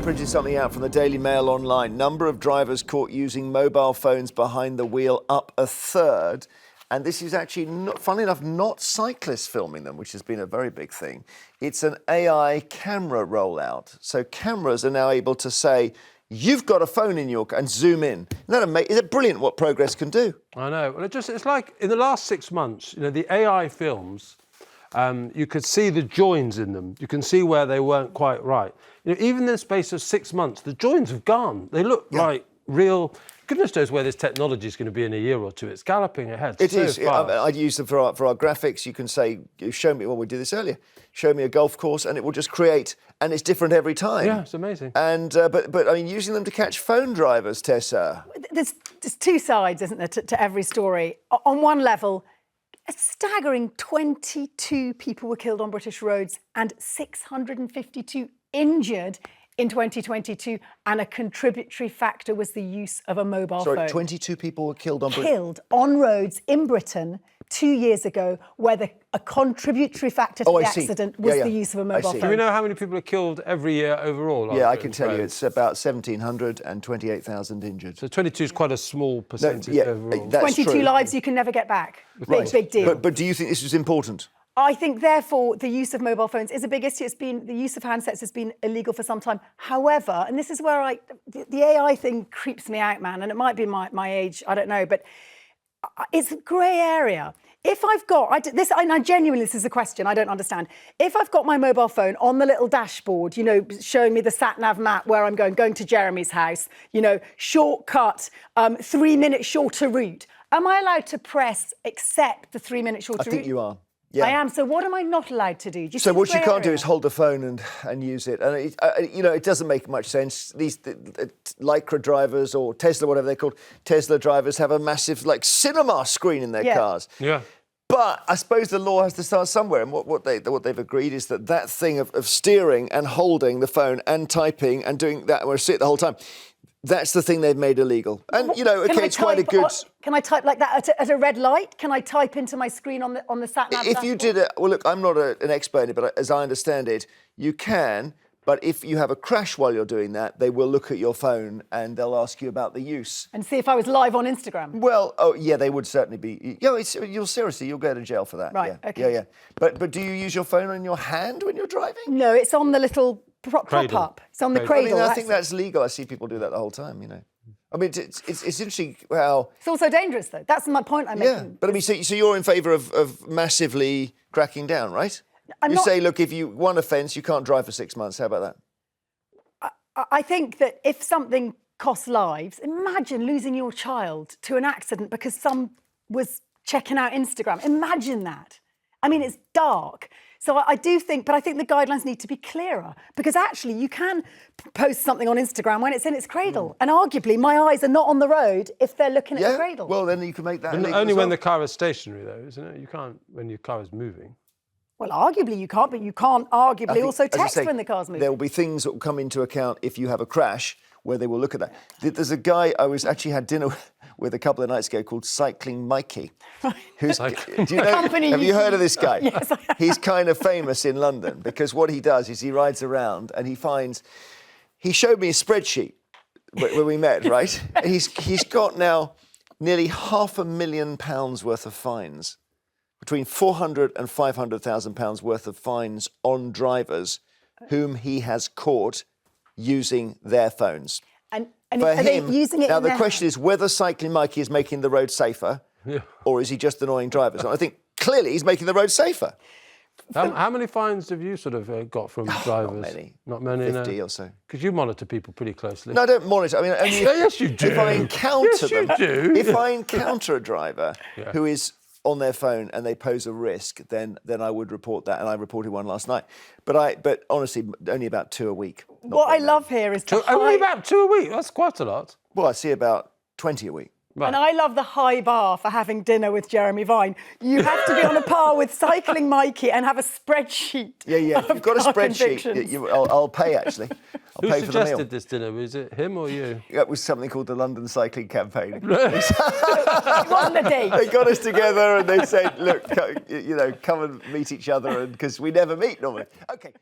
printed something out from the Daily Mail online. Number of drivers caught using mobile phones behind the wheel up a third. And this is actually, funnily enough, not cyclists filming them, which has been a very big thing. It's an AI camera rollout. So cameras are now able to say, you've got a phone in your car, and zoom in. Is it brilliant what progress can do? I know. Well, it's like in the last 6 months, the AI films, you could see the joins in them. You can see where they weren't quite right. Even in the space of 6 months, the joins have gone. They look like real. Goodness knows where this technology is going to be in a year or two. It's galloping ahead. It is. I use them for our graphics. You can say, show me, well, we did this earlier. Show me a golf course, and it will just create, and it's different every time. Yeah, it's amazing. And but I mean, using them to catch phone drivers, Tessa. There's two sides, isn't there, to every story. On one level, a staggering 22 people were killed on British roads and 652 injured in 2022, and a contributory factor was the use of a mobile phone. 22 people were killed on roads in Britain 2 years ago, where a contributory factor to the accident was the use of a mobile phone. Do we know how many people are killed every year overall? Yeah, I can tell you it's about 1,700 and 28,000 injured. So 22 is quite a small percentage overall. That's 22 true. lives you can never get back. Big deal. But do you think this is important? I think, therefore, the use of mobile phones is a big issue. The use of handsets has been illegal for some time. However, and this is where the AI thing creeps me out, man, and it might be my age, I don't know, but it's a grey area. If I've got, this is a question I don't understand. If I've got my mobile phone on the little dashboard, showing me the sat-nav map where I'm going to Jeremy's house, shortcut, 3 minute shorter route, am I allowed to press accept the 3 minute shorter route? I think you are. Yeah. I am. So what am I not allowed to do? So what you can't do is hold the phone and use it. And it doesn't make much sense. These Lycra drivers or Tesla, whatever they're called, Tesla drivers have a massive cinema screen in their cars. Yeah. But I suppose the law has to start somewhere. And what they've agreed is that thing of steering and holding the phone and typing and doing that where I sit the whole time. That's the thing they've made illegal. And, it's quite a good... Can I type like that at a red light? Can I type into my screen on the sat-nav? If you did it... Well, look, I'm not an expert in it, but as I understand it, you can, but if you have a crash while you're doing that, they will look at your phone and they'll ask you about the use. And see if I was live on Instagram? Well, they would certainly be... you'll go to jail for that. Right, yeah. OK. Yeah. But do you use your phone in your hand when you're driving? No, it's on the little... prop up. It's on the cradle. I think that's legal. I see people do that the whole time, I mean, it's interesting how... It's also dangerous, though. That's my point I'm making. Yeah, but I mean, so you're in favour of massively cracking down, right? Say, look, if you one offence, you can't drive for 6 months. How about that? I think that if something costs lives, imagine losing your child to an accident because some was checking out Instagram. Imagine that. I mean, it's dark. So I do think, but I think the guidelines need to be clearer because actually you can post something on Instagram when it's in its cradle. And arguably my eyes are not on the road if they're looking at the cradle. Well, then you can make that illegal only when the car is stationary, though, isn't it? You can't when your car is moving. Well, arguably you can't, but you can't arguably also text when the car's moving. There will be things that will come into account if you have a crash where they will look at that. There's a guy I had dinner with a couple of nights ago called Cycling Mikey. Who's, do you know, have you heard of this guy? Yes, I have. He's kind of famous in London because what he does is he rides around and he showed me a spreadsheet when we met, right? He's got now nearly £500,000 worth of fines, between £400,000 and £500,000 worth of fines on drivers whom he has caught using their phones. And for are him, they using it now in the question is whether Cycling Mikey is making the road safer or is he just annoying drivers? And I think clearly he's making the road safer. How many fines have you sort of got from drivers? Not many. Not many, 50 or so. Because you monitor people pretty closely. No, I don't monitor. I mean, only yes, you do. If I encounter them, if I encounter encounter a driver who is on their phone and they pose a risk, then I would report that, and I reported one last night. But honestly, only about 2 a week. What I love here is only about 2 a week. That's quite a lot. Well, I see about 20 a week. Right. And I love the high bar for having dinner with Jeremy Vine. You have to be on a par with Cycling Mikey and have a spreadsheet. Yeah. If you've got a spreadsheet, I'll pay, actually. I'll pay for the meal. Who suggested this dinner? Was it him or you? It was something called the London Cycling Campaign. It wasn't a date. They got us together and they said, look, come and meet each other, because we never meet normally. OK.